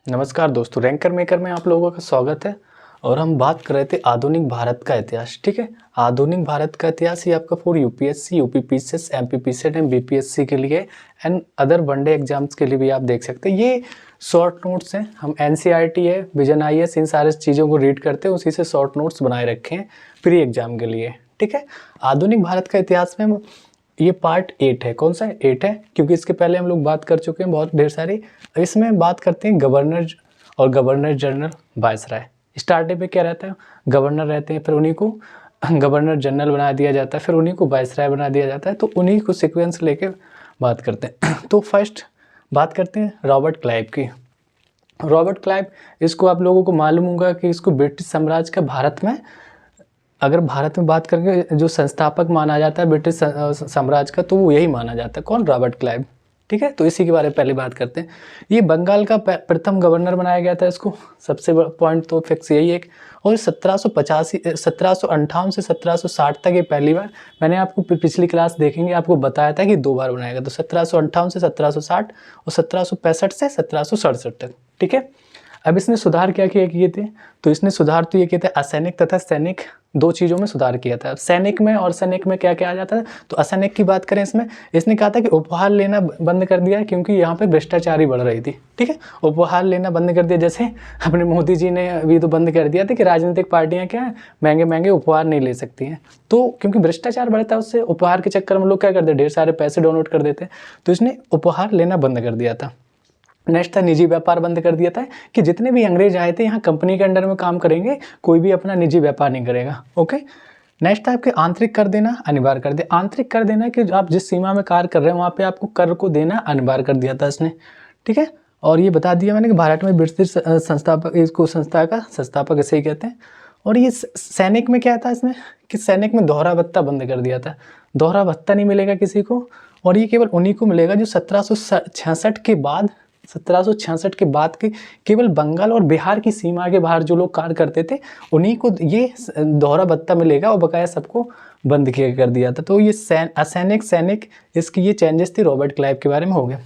नमस्कार दोस्तों, ranker maker में आप लोगों का स्वागत है। और हम बात कर रहे थे आधुनिक भारत का इतिहास। ठीक है, आधुनिक भारत का इतिहास ये आपका for UPSC, UPPCS, MPPCS and BPSC के लिए एंड अदर वनडे एग्जाम्स के लिए भी आप देख सकते हैं। ये शॉर्ट नोट्स हैं, हम एनसीईआरटी है, विजन आईएएस, इन सारे चीज़ों को रीड करते हैं, उसी से शॉर्ट नोट्स बनाए रखे हैं प्री एग्जाम के लिए। ठीक है, आधुनिक भारत का इतिहास में हम ये पार्ट 8 है। कौन सा 8 है? क्योंकि इसके पहले हम लोग बात कर चुके हैं बहुत ढेर सारी। इसमें बात करते हैं गवर्नर और गवर्नर जनरल वायसराय। स्टार्टिंग में क्या रहता है? गवर्नर रहते हैं, फिर उन्हीं को गवर्नर जनरल बना दिया जाता है, फिर उन्हीं को वायसराय बना दिया जाता है। तो उन्हीं को सीक्वेंस लेके बात करते हैं। तो फर्स्ट बात करते हैं रॉबर्ट क्लाइव की। रॉबर्ट क्लाइव, इसको आप लोगों को मालूम होगा कि इसको ब्रिटिश साम्राज्य का भारत में, अगर भारत में बात करके जो संस्थापक माना जाता है ब्रिटिश साम्राज्य का, तो वो यही माना जाता है। कौन? Robert Clive. ठीक है, तो इसी के बारे में पहले बात करते हैं। ये बंगाल का प्रथम गवर्नर बनाया गया था। इसको सबसे बड़ा पॉइंट तो फिक्स यही है। और 1758 से 1760 तक ये पहली बार, मैंने आपको पिछली क्लास देखेंगे आपको बताया था कि 2 बार बनाया गया। तो 1758 से 1760 और 1765 से 1767 तक। ठीक है, अब इसने सुधार क्या किए थे? तो इसने सुधार तो ये किए थे, असैनिक तथा सैनिक, 2 चीज़ों में सुधार किया था। सैनिक में और सैनिक में क्या क्या आ जाता है? तो असैनिक की बात करें, इसमें इसने कहा था कि उपहार लेना बंद कर दिया, क्योंकि यहाँ पे भ्रष्टाचार ही बढ़ रही थी। ठीक है, उपहार लेना बंद कर दिया। जैसे अपने मोदी जी ने अभी तो बंद कर दिया था कि राजनीतिक पार्टियाँ क्या है, महंगे महंगे उपहार नहीं ले सकती हैं। तो क्योंकि भ्रष्टाचार बढ़ता है, उससे उपहार के चक्कर में लोग क्या करते हैं, ढेर सारे पैसे डोनेट कर देते हैं। तो इसने उपहार लेना बंद कर दिया था। नेक्स्ट था निजी व्यापार बंद कर दिया था, कि जितने भी अंग्रेज आए थे यहाँ कंपनी के अंडर में काम करेंगे, कोई भी अपना निजी व्यापार नहीं करेगा। ओके, नेक्स्ट था आपके आंतरिक कर देना अनिवार्य कर दिया। आंतरिक कर देना कि आप जिस सीमा में कार्य कर रहे हैं वहाँ पे आपको कर को देना अनिवार्य कर दिया था इसने। ठीक है, और ये बता दिया मैंने कि भारत में ब्रिटिश संस्थापक, इसको संस्था का संस्थापक ऐसे ही कहते हैं। और ये सैनिक में क्या था इसने, कि सैनिक में दोहरा भत्ता बंद कर दिया था। दोहरा भत्ता नहीं मिलेगा किसी को, और ये केवल उन्हीं को मिलेगा जो 1766 के बाद, 1766 के बाद के केवल बंगाल और बिहार की सीमा के बाहर जो लोग कार्य करते थे उन्हीं को ये दोहरा भत्ता मिलेगा, और बकाया सबको बंद किया कर दिया था। तो ये असैनिक सैनिक, इसकी ये चेंजेस थी रॉबर्ट क्लाइव के बारे में हो गया।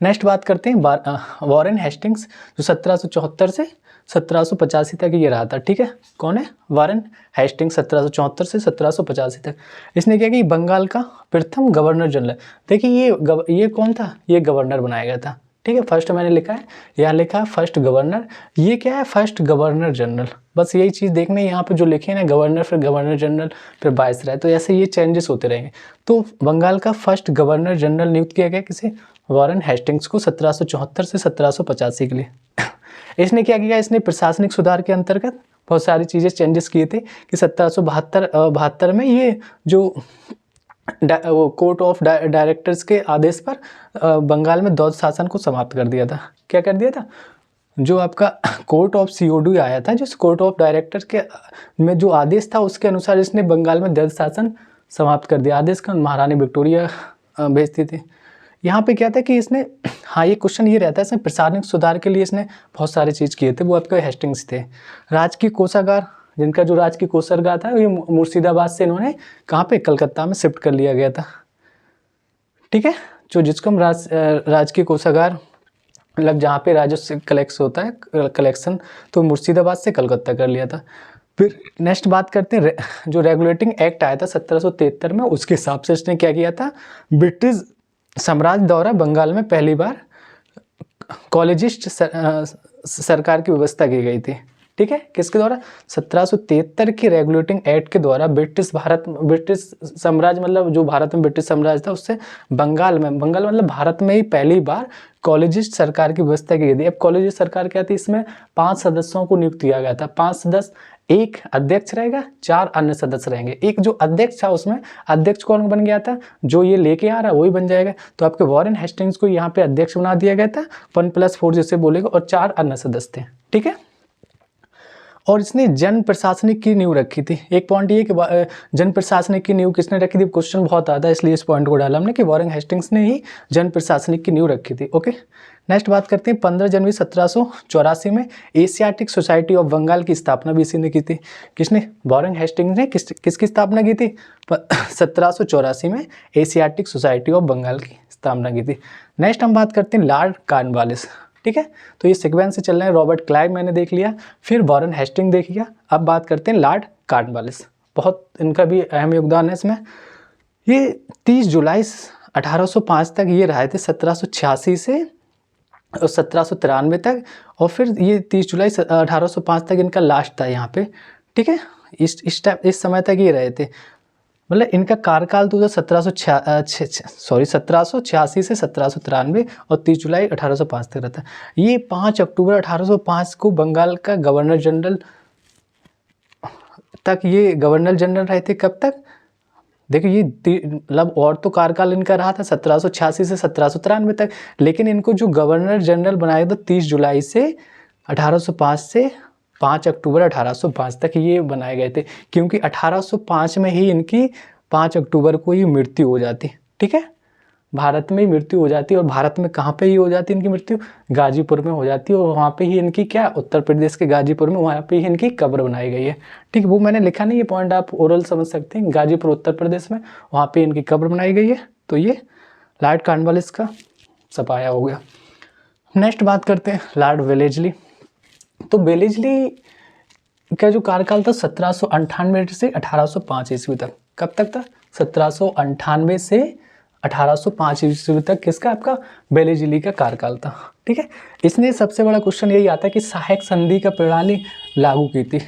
नेक्स्ट बात करते हैं वॉरेन हेस्टिंग्स, जो 1774 से 1785 तक ये रहा था। ठीक है, कौन है? वॉरेन हेस्टिंग्स, 1774 से 1785 तक। इसने क्या कि बंगाल का प्रथम गवर्नर जनरल। देखिए ये कौन था? ये गवर्नर बनाया गया था। ठीक है, फर्स्ट मैंने लिखा है, यहाँ लिखा है फर्स्ट गवर्नर। ये क्या है? First governor general. बस यही चीज़ देखने, यहाँ पे जो लिखे ना, गवर्नर, फिर गवर्नर जनरल, फिर वायसराय, तो ऐसे ये चेंजेस होते रहेंगे। तो बंगाल का फर्स्ट गवर्नर जनरल नियुक्त किया गया किसे? वॉरेन हेस्टिंग्स को 1774 से 1785 के लिए। इसने क्या किया? इसने प्रशासनिक सुधार के अंतर्गत बहुत सारी चीज़ें चेंजेस किए थे, कि 1772 में ये जो वो कोर्ट ऑफ डायरेक्टर्स के आदेश पर बंगाल में द्वैध शासन को समाप्त कर दिया था। क्या कर दिया था? जो आपका कोर्ट ऑफ सीओडी आया था, जिस कोर्ट ऑफ डायरेक्टर्स के में जो आदेश था, उसके अनुसार इसने बंगाल में द्वैध शासन समाप्त कर दिया। आदेश का महारानी विक्टोरिया भेजती थी। यहाँ पे क्या था कि इसने, हाँ ये क्वेश्चन ये रहता है, इसमें प्रशासनिक सुधार के लिए इसने बहुत सारे चीज़ किए थे, वो आपके हेस्टिंग्स थे। राजकीय कोषागार, जिनका जो राजकीय कोषागार था, ये मुर्शिदाबाद से इन्होंने कहाँ पे? कलकत्ता में शिफ्ट कर लिया गया था। ठीक है, जो जिसको हम राजकीय कोषागार, मतलब जहाँ पे राजस्व कलेक्ट होता है, कलेक्शन, तो मुर्शिदाबाद से कलकत्ता कर लिया था। फिर नेक्स्ट बात करते हैं जो रेगुलेटिंग एक्ट आया था 1773 में, उसके हिसाब से इसने क्या किया था? ब्रिटिश साम्राज्य द्वारा बंगाल में पहली बार कॉलेजिस्ट सरकार की व्यवस्था की गई थी। ठीक है, किसके द्वारा? 1773 के रेगुलेटिंग एक्ट के द्वारा ब्रिटिश साम्राज्य, मतलब जो भारत में ब्रिटिश साम्राज्य था, उससे बंगाल मतलब भारत में ही पहली बार कॉलेजिस्ट सरकार की व्यवस्था की गई थी। अब कॉलेजिस्ट सरकार क्या थी? इसमें 5 सदस्यों को नियुक्त किया गया था। 5 सदस्य, एक अध्यक्ष रहेगा, 4 अन्य सदस्य रहेंगे। एक जो अध्यक्ष था, उसमें अध्यक्ष कौन बन गया था? जो ये लेके आ रहा है वही बन जाएगा। तो आपके वॉरेन हेस्टिंग्स को यहाँ पे अध्यक्ष बना दिया गया था, 1+4 जिसे बोलेगा, और 4 अन्य सदस्य थे। ठीक है, और इसने जन प्रशासनिक की नींव रखी थी। एक पॉइंट ये कि जन प्रशासनिक की नींव किसने रखी थी? क्वेश्चन बहुत आता है, इसलिए इस पॉइंट को डाला हमने कि वॉरेन हेस्टिंग्स ने ही जन प्रशासनिक की नींव रखी थी। ओके, नेक्स्ट बात करते हैं 15 जनवरी 1784 में एशियाटिक सोसाइटी ऑफ बंगाल की स्थापना भी इसी ने की थी। किसने? वॉरेन हेस्टिंग्स ने किसकी स्थापना की थी? 1784 में एशियाटिक सोसाइटी ऑफ बंगाल की स्थापना की थी। नेक्स्ट हम बात करते हैं लॉर्ड कॉर्नवालिस। ठीक है। तो ये सीक्वेंस से चल रहे हैं। रॉबर्ट क्लाइव मैंने देख लिया, फिर वॉरेन हेस्टिंग देख लिया। अब बात करते हैं लॉर्ड कॉर्नवालिस, बहुत इनका भी अहम योगदान है इसमें। ये 30 जुलाई 1805 तक ये रहे थे, 1786 से और 1793 तक, और फिर ये 30 जुलाई 1805 तक इनका लास्ट था यहाँ पे, ठीक है। इस समय तक ये रहे थे, मतलब इनका कार्यकाल तो 1786 से 1793 और 30 जुलाई 1805 तक रहता है। ये 5 अक्टूबर 1805 को बंगाल का गवर्नर जनरल तक ये गवर्नर जनरल रहे थे। कब तक? देखिए ये मतलब और तो कार्यकाल इनका रहा था 1786 से 1793 तक, लेकिन इनको जो गवर्नर जनरल बनाया था 30 जुलाई से 1805 से 5 अक्टूबर 1805 तक ये बनाए गए थे, क्योंकि 1805 में ही इनकी 5 अक्टूबर को ही मृत्यु हो जाती, ठीक है। भारत में ही मृत्यु हो जाती है, और भारत में कहाँ पे ही हो जाती है इनकी मृत्यु? गाजीपुर में हो जाती है, और वहाँ पे ही इनकी क्या, उत्तर प्रदेश के गाजीपुर में, वहाँ पे ही इनकी कब्र बनाई गई है, ठीक है। वो मैंने लिखा नहीं, ये पॉइंट आप ओरल समझ सकते हैं। गाजीपुर उत्तर प्रदेश में, वहाँ पे इनकी कब्र बनाई गई है। तो ये लॉर्ड कॉर्नवालिस का सफाया हो गया। नेक्स्ट बात करते हैं लॉर्ड वेलेस्ली। तो वेलेस्ली का जो कार्यकाल था 1798 से 1805 ईस्वी तक। कब तक था? 1798 से 1805 ईस्वी तक किसका, आपका वेलेस्ली का कार्यकाल था, ठीक है। इसने सबसे बड़ा क्वेश्चन यही आता है कि सहायक संधि का प्रणाली लागू की थी,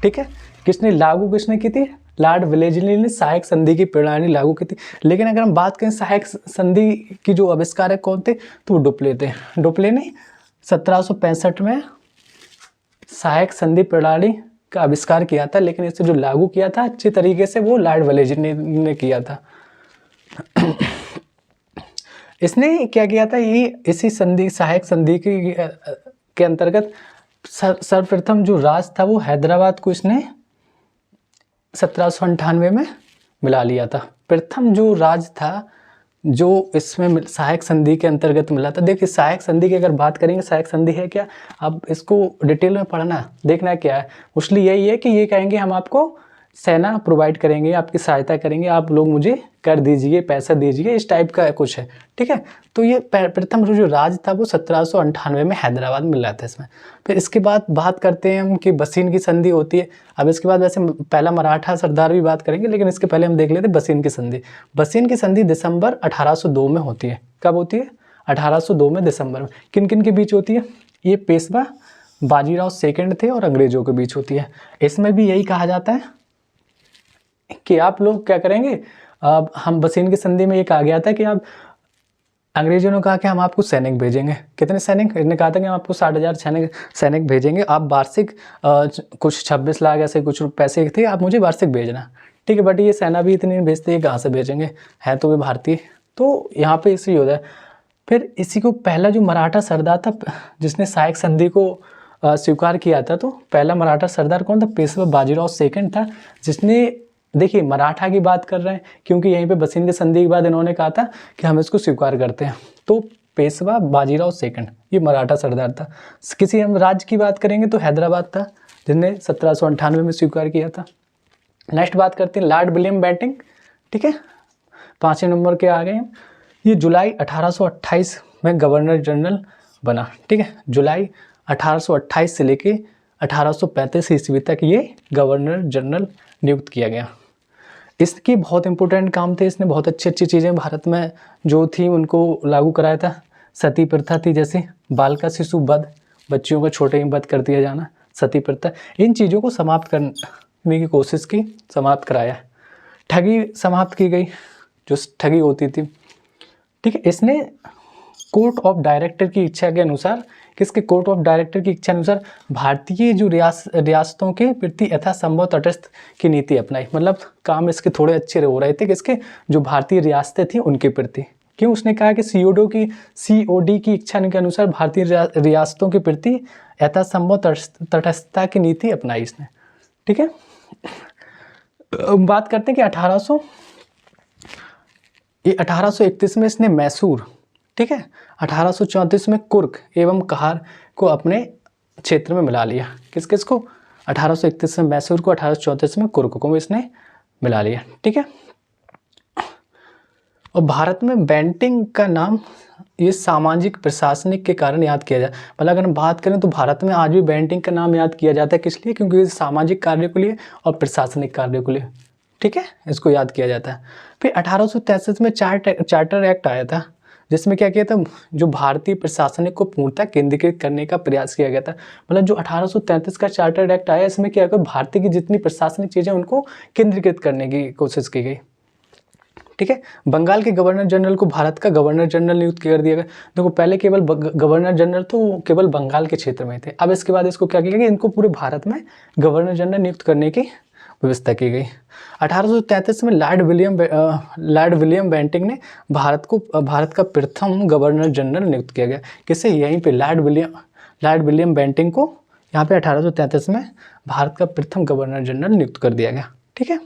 ठीक है। किसने की थी? लॉर्ड वेलेस्ली ने सहायक संधि की प्रणाली लागू की थी। लेकिन अगर हम बात करें सहायक संधि की जो आविष्कारक कौन थे, तो वो डुप्ले थे। डुप्ले ने 1765 में सहायक संधि प्रणाली का आविष्कार किया था, लेकिन इसे जो लागू किया था अच्छी तरीके से वो लॉर्ड वेलेस्ली ने किया था। इसने क्या किया था, ये इसी संधि, सहायक संधि के अंतर्गत सर्वप्रथम जो राज था वो हैदराबाद को इसने 1798 में मिला लिया था। प्रथम जो राज था जो इसमें सहायक संधि के अंतर्गत मिला था। देखिए सहायक संधि की अगर बात करेंगे, सहायक संधि है क्या, अब इसको डिटेल में पढ़ना, देखना क्या है। मोस्टली यही है कि ये कहेंगे हम आपको सेना प्रोवाइड करेंगे, आपकी सहायता करेंगे, आप लोग मुझे कर दीजिए, पैसा दीजिए, इस टाइप का कुछ है, ठीक है। तो ये प्रथम जो राज था वो 1798 में हैदराबाद में मिला था इसमें। फिर इसके बाद बात करते हैं हम कि बसीन की संधि होती है। अब इसके बाद वैसे पहला मराठा सरदार भी बात करेंगे, लेकिन इसके पहले हम देख लेते हैं बसीन की संधि। बसीन की संधि दिसंबर 1802 में होती है। कब होती है? 1802 में दिसंबर में। किन किन के बीच होती है? ये पेशवा बाजीराव सेकंड थे और अंग्रेजों के बीच होती है। इसमें भी यही कहा जाता है कि आप लोग क्या करेंगे, अब हम बसीन की संधि में ये कहा गया था कि आप, अंग्रेजों ने कहा कि हम आपको सैनिक भेजेंगे। कितने सैनिक? इन्होंने कहा था कि हम आपको 60,000 सैनिक भेजेंगे, आप वार्षिक कुछ 26 लाख ऐसे कुछ पैसे थे, आप मुझे वार्षिक भेजना, ठीक है। बट ये सेना भी इतनी भेजते हैं, कहाँ से भेजेंगे, है तो वे भारतीय। तो यहाँ पे इसी हो जाए। फिर इसी को पहला जो मराठा सरदार था जिसने सहायक संधि को स्वीकार किया था, तो पहला मराठा सरदार कौन था? पेशवा बाजीराव सेकंड था, जिसने, देखिए मराठा की बात कर रहे हैं क्योंकि यहीं पे बसीन की संधि के बाद इन्होंने कहा था कि हम इसको स्वीकार करते हैं। तो पेशवा बाजीराव सेकंड ये मराठा सरदार था। किसी हम राज्य की बात करेंगे तो हैदराबाद था, जिसने 1798 में स्वीकार किया था। नेक्स्ट बात करते हैं लॉर्ड विलियम बेंटिंक, ठीक है, 5वें नंबर के आ गए हम। ये जुलाई 1828 में गवर्नर जनरल बना, ठीक है। जुलाई 1828 से लेके 1835 ईस्वी तक ये गवर्नर जनरल नियुक्त किया गया। इसके बहुत इंपॉर्टेंट काम थे, इसने बहुत अच्छी अच्छी चीज़ें भारत में जो थी उनको लागू कराया था। सती प्रथा थी, जैसे बाल का शिशु वध, बच्चियों का छोटे ही वध कर दिया जाना, सती प्रथा, इन चीज़ों को समाप्त करने की कोशिश की, समाप्त कराया। ठगी समाप्त की गई, जो ठगी होती थी, ठीक है। इसने कोर्ट ऑफ डायरेक्टर की इच्छा के अनुसार, किसके? कोर्ट ऑफ डायरेक्टर की इच्छा अनुसार भारतीय जो रियासतों के प्रति यथासंभव तटस्थ की नीति अपनाई। मतलब काम इसके थोड़े अच्छे हो रहे थे, किसके? जो भारतीय रियासतें थी उनके प्रति। क्यों? उसने कहा कि COD की इच्छा के अनुसार भारतीय रियासतों के प्रति यथासंभव तटस्थता की नीति अपनाई इसने, ठीक है। बात करते हैं कि 1831 में इसने मैसूर, ठीक है, 1834 में कुर्ग एवं कहार को अपने क्षेत्र में मिला लिया। किस किस को? 1831 में मैसूर को, 1834 में कुर्ग को इसने मिला लिया, ठीक है। और भारत में बेंटिंक का नाम ये सामाजिक प्रशासनिक के कारण याद किया जाए। मतलब अगर हम बात करें तो भारत में आज भी बैंटिंग का नाम याद किया जाता है, किस लिए? क्योंकि ये सामाजिक कार्य के लिए और प्रशासनिक कार्य के लिए, ठीक है, इसको याद किया जाता है। फिर 1863 में चार्टर एक्ट आया था, जिसमें क्या किया था, जो भारतीय प्रशासनिक को पूर्णतः केंद्रीकृत करने का प्रयास किया गया था। मतलब जो 1833 का चार्टर एक्ट आया, इसमें क्या किया, भारतीय की जितनी प्रशासनिक चीज़ें उनको केंद्रीकृत करने की कोशिश की गई, ठीक है। बंगाल के गवर्नर जनरल को भारत का गवर्नर जनरल नियुक्त कर दिया गया। देखो पहले केवल गवर्नर जनरल तो केवल बंगाल के क्षेत्र में थे, अब इसके बाद इसको क्या किया गया, इनको पूरे भारत में गवर्नर जनरल नियुक्त करने की व्यवस्था की गई। 1833 में लॉर्ड विलियम बेंटिंग ने भारत का प्रथम गवर्नर जनरल नियुक्त किया गया। किसे? यहीं पे लॉर्ड विलियम बेंटिंग को यहाँ पे 1833 में भारत का प्रथम गवर्नर जनरल नियुक्त कर दिया गया, ठीक है।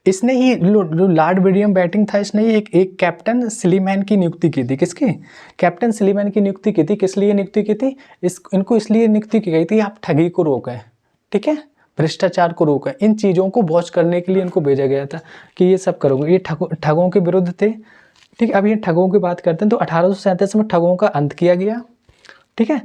इसने ही जो लॉर्ड विलियम बेंटिंग था, इसने ही एक कैप्टन स्लीमैन की नियुक्ति की थी। किसकी? कैप्टन स्लीमैन की नियुक्ति की थी। किस लिए नियुक्ति की थी? इनको इसलिए नियुक्ति की गई थी, आप ठगी को रोकें, ठीक है, भ्रष्टाचार को रोकें। इन चीज़ों को वॉच करने के लिए इनको भेजा गया था कि ये सब करोगे। ये ठगों के विरुद्ध थे, ठीक है। अब ये ठगों की बात करते हैं तो 1837 में ठगों का अंत किया गया, ठीक है।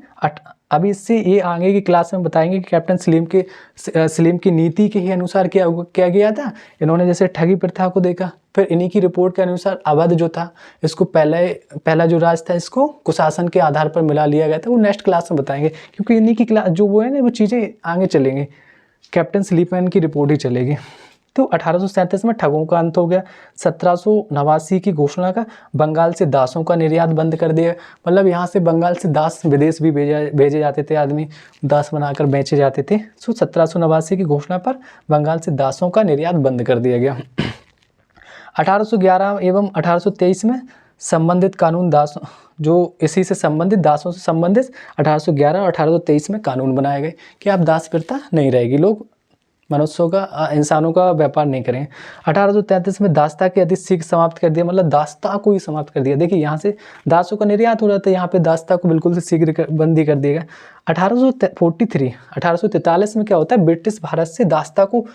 अभी इससे ये आगे की क्लास में बताएंगे कि कैप्टन सलीम की नीति के ही अनुसार क्या किया था। इन्होंने जैसे ठगी प्रथा को देखा, फिर इन्हीं की रिपोर्ट के अनुसार अवध जो था, इसको पहला जो राज था, इसको कुशासन के आधार पर मिला लिया गया था। वो नेक्स्ट क्लास में बताएंगे, क्योंकि इन्हीं की क्लास जो वो है ना, वो चीज़ें आगे चलेंगी, कैप्टन स्लीमैन की रिपोर्ट ही चलेगी। तो 1837 में ठगों का अंत हो गया। 1789 की घोषणा का बंगाल से दासों का निर्यात बंद कर दिया। मतलब यहाँ से बंगाल से दास विदेश भी भेजे जाते थे, आदमी दास बनाकर बेचे जाते थे। सो 1789 की घोषणा पर बंगाल से दासों का निर्यात बंद कर दिया गया। 1811 एवं 1823 में संबंधित कानून जो इसी से संबंधित दासों से संबंधित 1811 और 1823 में कानून बनाए गए कि अब दास प्रथा नहीं रहेगी, लोग मनुष्यों का इंसानों का व्यापार नहीं करें। 1833 में दास्ता के अधिक समाप्त कर दिया। मतलब दास्ता को ही समाप्त कर दिया। देखिए यहाँ से दासों का निर्यात हो रहा था, यहाँ पे दास्ता को बिल्कुल से शीघ्र बंदी कर दिया गया। 1843 में क्या होता है, ब्रिटिश भारत से दास्ता को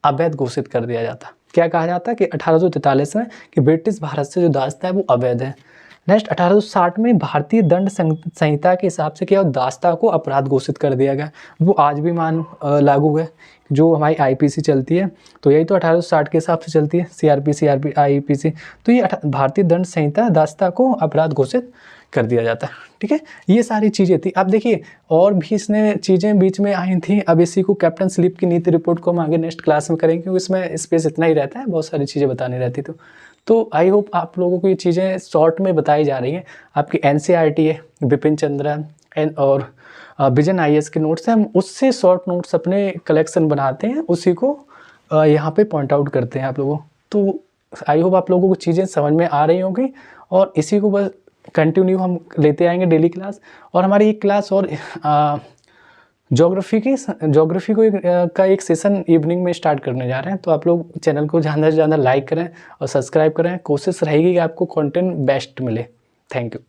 अवैध घोषित कर दिया जाता। क्या कहा जाता है कि 1843 में कि ब्रिटिश भारत से जो दास्ता है वो अवैध है। नेक्स्ट 1860 में भारतीय दंड संहिता के हिसाब से क्या दास्ता को अपराध घोषित कर दिया गया। वो आज भी लागू है, जो हमारी आईपीसी चलती है, तो यही तो 1860 के हिसाब से चलती है, सीआरपी आईपीसी। तो ये भारतीय दंड संहिता दास्ता को अपराध घोषित कर दिया जाता है, ठीक है। ये सारी चीज़ें थी। अब देखिए और भी इसने चीज़ें बीच में आई थी। अब इसी को कैप्टन स्लीप की नीति रिपोर्ट को हम आगे नेक्स्ट क्लास में करेंगे, क्योंकि इसमें स्पेस इतना ही रहता है, बहुत सारी चीज़ें बतानी रहती। तो आई होप आप लोगों को ये चीज़ें शॉर्ट में बताई जा रही हैं। आपकी एनसीईआरटी है, बिपिन चंद्रा और विजन आईएएस के नोट्स हैं, हम उससे शॉर्ट नोट्स अपने कलेक्शन बनाते हैं, उसी को यहाँ पे पॉइंट आउट करते हैं आप लोगों। तो आई होप आप लोगों को चीज़ें समझ में आ रही होंगी, और इसी को बस कंटिन्यू हम लेते आएंगे डेली क्लास। और हमारी एक क्लास और ज्योग्राफी का एक सेशन इवनिंग में स्टार्ट करने जा रहे हैं। तो आप लोग चैनल को ज़्यादा से ज़्यादा लाइक करें और सब्सक्राइब करें। कोशिश रहेगी कि आपको कंटेंट बेस्ट मिले। Thank you.